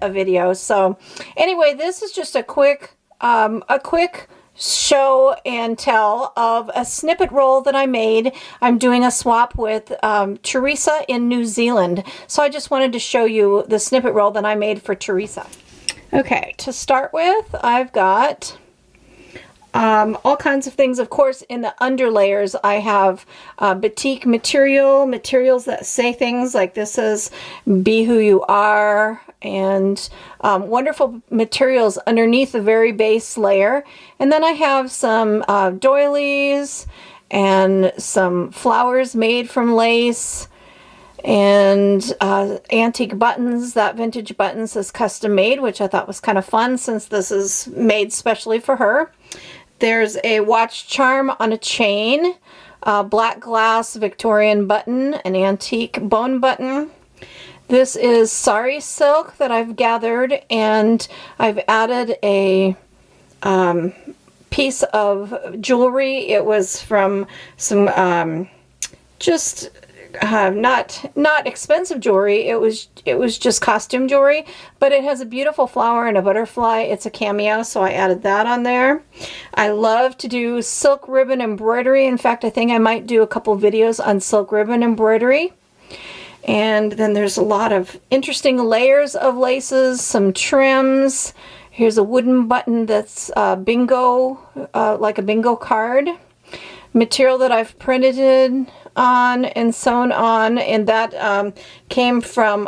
a video. So anyway, this is just a quick show and tell of a snippet roll that I made. I'm doing a swap with Teresa in New Zealand. So I just wanted to show you the snippet roll that I made for Teresa. Okay, to start with, I've got all kinds of things. Of course, in the underlayers, I have batik materials that say things like this is "Be Who You Are," and wonderful materials underneath the very base layer. And then I have some doilies and some flowers made from lace and antique buttons. That vintage buttons is custom made, which I thought was kind of fun since this is made specially for her. There's a watch charm on a chain, black glass Victorian button, an antique bone button. This is sari silk that I've gathered, and I've added a piece of jewelry. It was from some not expensive jewelry. It was just costume jewelry, but it has a beautiful flower and a butterfly. It's a cameo, so I added that on there. I love to do silk ribbon embroidery. In fact, I think I might do a couple videos on silk ribbon embroidery. And then there's a lot of interesting layers of laces, some trims. Here's a wooden button that's bingo, like a bingo card. Material that I've printed on and sewn on, and that came from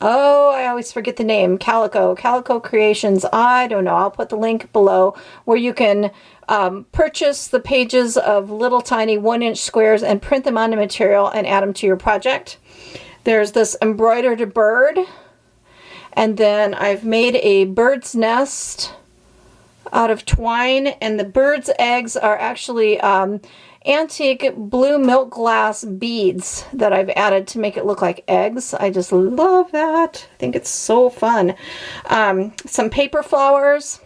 oh, I always forget the name, Calico Creations. I don't know, I'll put the link below where you can purchase the pages of little tiny 1-inch squares and print them onto material and add them to your project. There's this embroidered bird, and then I've made a bird's nest out of twine, and the bird's eggs are actually antique blue milk glass beads that I've added to make it look like eggs. I just love that. I think it's so fun. Some paper flowers.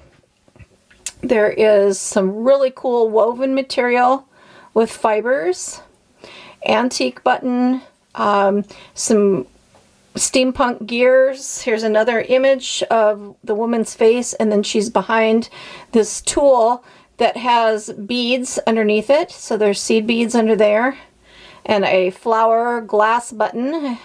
There is some really cool woven material with fibers. Antique button. Some steampunk gears. Here's another image of the woman's face, and then she's behind this tool that has beads underneath it. So there's seed beads under there, and a flower glass button.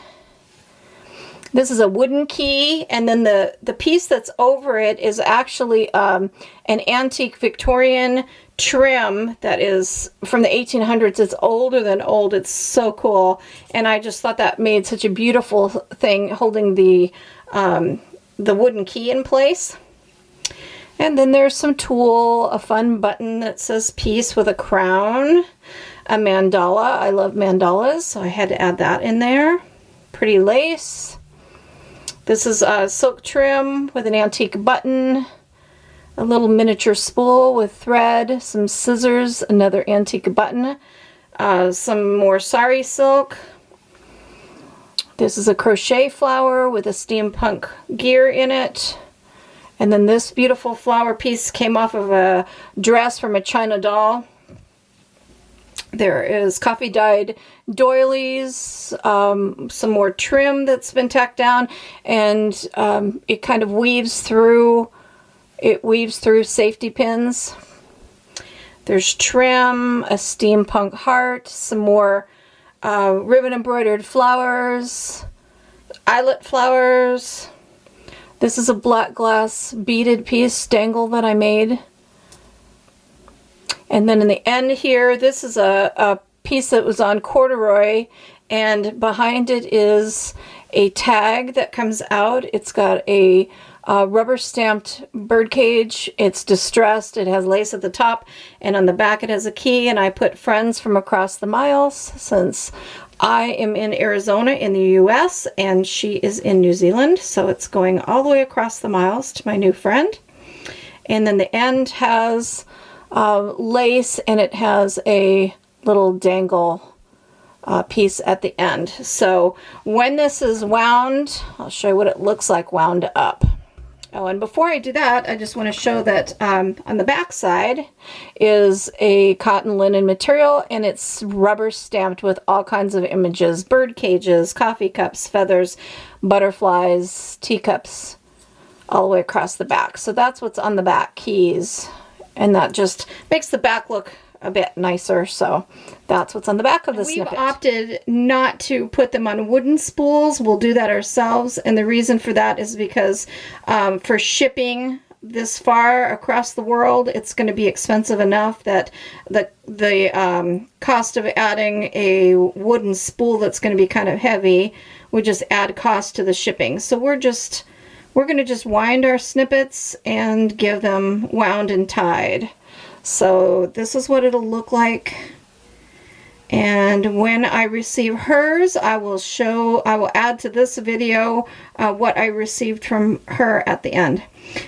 This is a wooden key, and then the piece that's over it is actually an antique Victorian trim that is from the 1800s. It's older than old. It's so cool, and I just thought that made such a beautiful thing holding the wooden key in place. And then there's some tulle, a fun button that says peace with a crown, a mandala. I love mandalas, so I had to add that in there. Pretty lace. This is a silk trim with an antique button, a little miniature spool with thread, some scissors, another antique button, some more sari silk. This is a crochet flower with a steampunk gear in it. And then this beautiful flower piece came off of a dress from a China doll. There is coffee dyed doilies, some more trim that's been tacked down, and it kind of weaves through safety pins. There's trim, a steampunk heart, some more ribbon embroidered flowers, eyelet flowers. This is a black glass beaded piece dangle that I made. And then in the end here, this is a piece that was on corduroy, and behind it is a tag that comes out. It's got a rubber stamped birdcage. It's distressed. It has lace at the top, and on the back it has a key, and I put friends from across the miles since I am in Arizona in the US and she is in New Zealand, so it's going all the way across the miles to my new friend. And then the end has lace, and it has a little dangle piece at the end. So when this is wound, I'll show you what it looks like wound up. Oh, and before I do that, I just want to show that on the back side is a cotton linen material, and it's rubber stamped with all kinds of images, bird cages, coffee cups, feathers, butterflies, teacups, all the way across the back. So that's what's on the back keys, and that just makes the back look a bit nicer. So that's what's on the back of the snippet. We've opted not to put them on wooden spools. We'll do that ourselves, and the reason for that is because for shipping this far across the world, it's going to be expensive enough that the cost of adding a wooden spool that's going to be kind of heavy would just add cost to the shipping. So we're going to just wind our snippets and give them wound and tied. So this is what it'll look like. And when I receive hers, I will add to this video what I received from her at the end.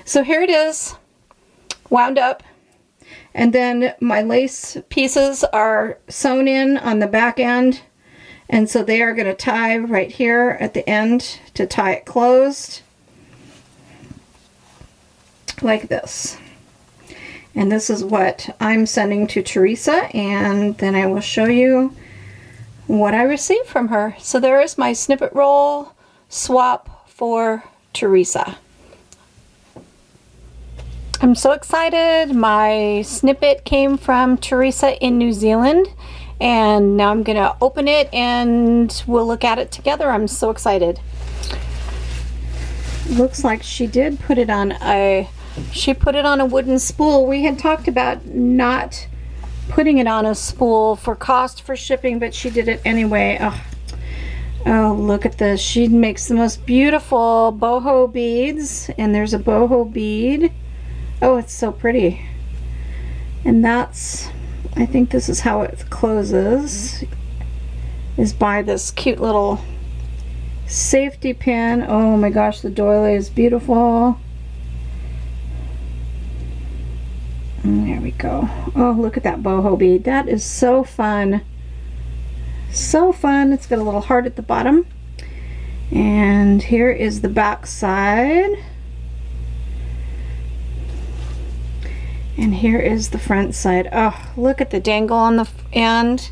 So here it is, wound up. And then my lace pieces are sewn in on the back end. And so they are going to tie right here at the end to tie it closed. Like this. And this is what I'm sending to Teresa, and then I will show you what I received from her. So there is my snippet roll swap for Teresa. I'm so excited. My snippet came from Teresa in New Zealand, and now I'm gonna open it and we'll look at it together. I'm so excited. Looks like she did put it on a wooden spool. We had talked about not putting it on a spool for cost for shipping, but she did it anyway. Oh, look at this. She makes the most beautiful boho beads, and there's a boho bead. Oh, it's so pretty. And that's, I think this is how it closes, is by this cute little safety pin. Oh my gosh, the doily is beautiful. And there we go. Oh, look at that boho bead. That is so fun. So fun. It's got a little heart at the bottom. And here is the back side. And here is the front side. Oh, look at the dangle on the end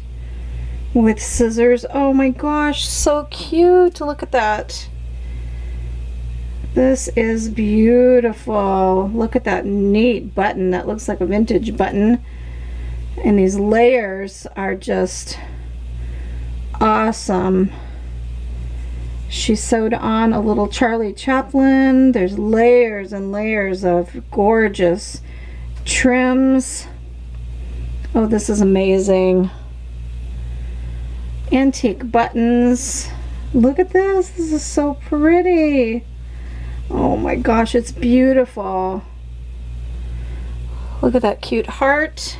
with scissors. Oh my gosh, so cute. Look at that. This is beautiful. Look at that neat button. That looks like a vintage button. And these layers are just awesome. She sewed on a little Charlie Chaplin. There's layers and layers of gorgeous trims. Oh, this is amazing. Antique buttons. Look at this. This is so pretty. Oh my gosh, it's beautiful. Look at that cute heart.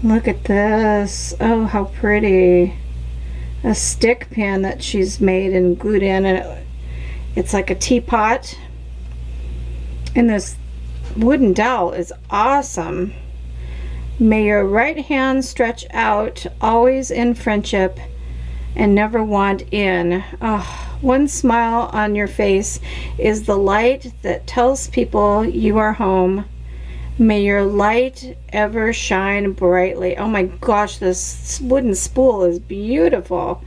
Look at this. Oh, how pretty. A stick pin that she's made and glued in, and it's like a teapot. And this wooden dowel is awesome. May your right hand stretch out, always in friendship, and never want in. Oh, one smile on your face is the light that tells people you are home. May your light ever shine brightly. Oh my gosh, this wooden spool is beautiful.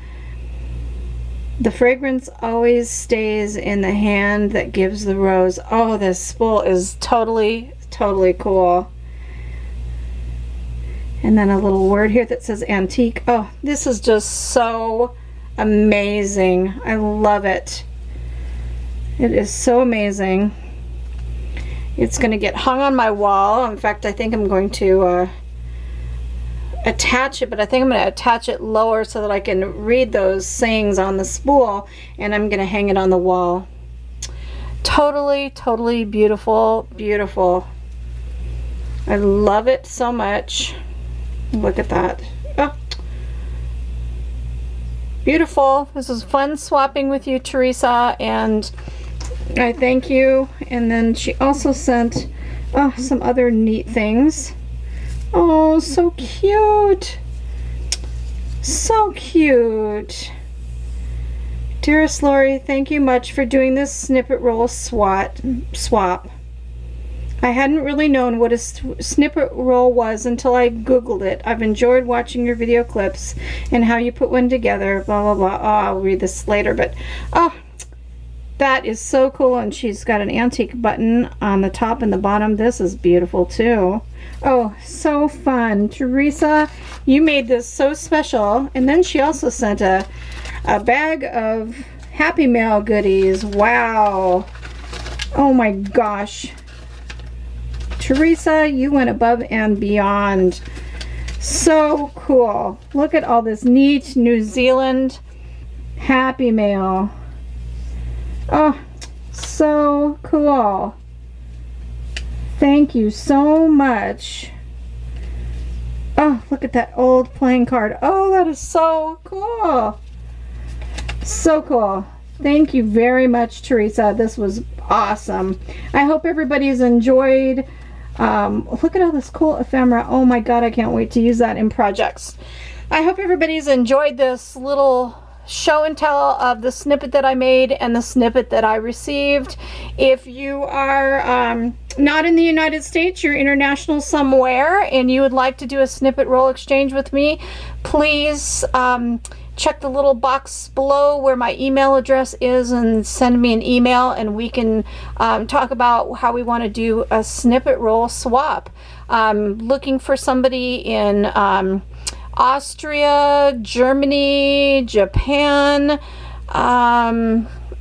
The fragrance always stays in the hand that gives the rose. Oh, this spool is totally, totally cool. And then a little word here that says antique. Oh, this is just so amazing. I love it. It is so amazing. It's going to get hung on my wall. In fact, I think I'm going to attach it, but I think I'm going to attach it lower so that I can read those sayings on the spool, and I'm going to hang it on the wall. Totally, totally beautiful, beautiful. I love it so much. Look at that. Oh. Beautiful. This was fun swapping with you, Teresa, and I thank you. And then she also sent some other neat things. Oh, so cute. So cute. Dearest Lori, thank you much for doing this snippet roll swap. I hadn't really known what a snippet roll was until I Googled it. I've enjoyed watching your video clips and how you put one together, blah, blah, blah. Oh, I'll read this later, but oh, that is so cool. And she's got an antique button on the top and the bottom. This is beautiful too. Oh, so fun. Teresa, you made this so special. And then she also sent a bag of Happy Mail goodies. Wow. Oh my gosh. Teresa, you went above and beyond. So cool. Look at all this neat New Zealand Happy Mail. Oh, so cool. Thank you so much. Oh, look at that old playing card. Oh, that is so cool. So cool. Thank you very much, Teresa. This was awesome. I hope everybody's enjoyed. Look at all this cool ephemera. Oh my god, I can't wait to use that in projects. I hope everybody's enjoyed this little show and tell of the snippet that I made and the snippet that I received. If you are not in the United States, you're international somewhere, and you would like to do a snippet roll exchange with me, please check the little box below where my email address is and send me an email, and we can talk about how we want to do a snippet roll swap. Looking for somebody in Austria, Germany, Japan,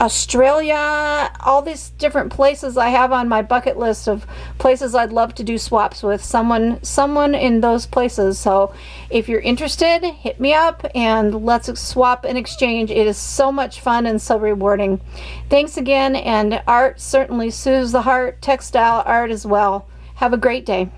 Australia, all these different places I have on my bucket list of places I'd love to do swaps with, someone in those places. So if you're interested, hit me up and let's swap and exchange. It is so much fun and so rewarding. Thanks again, and art certainly soothes the heart, textile art as well. Have a great day.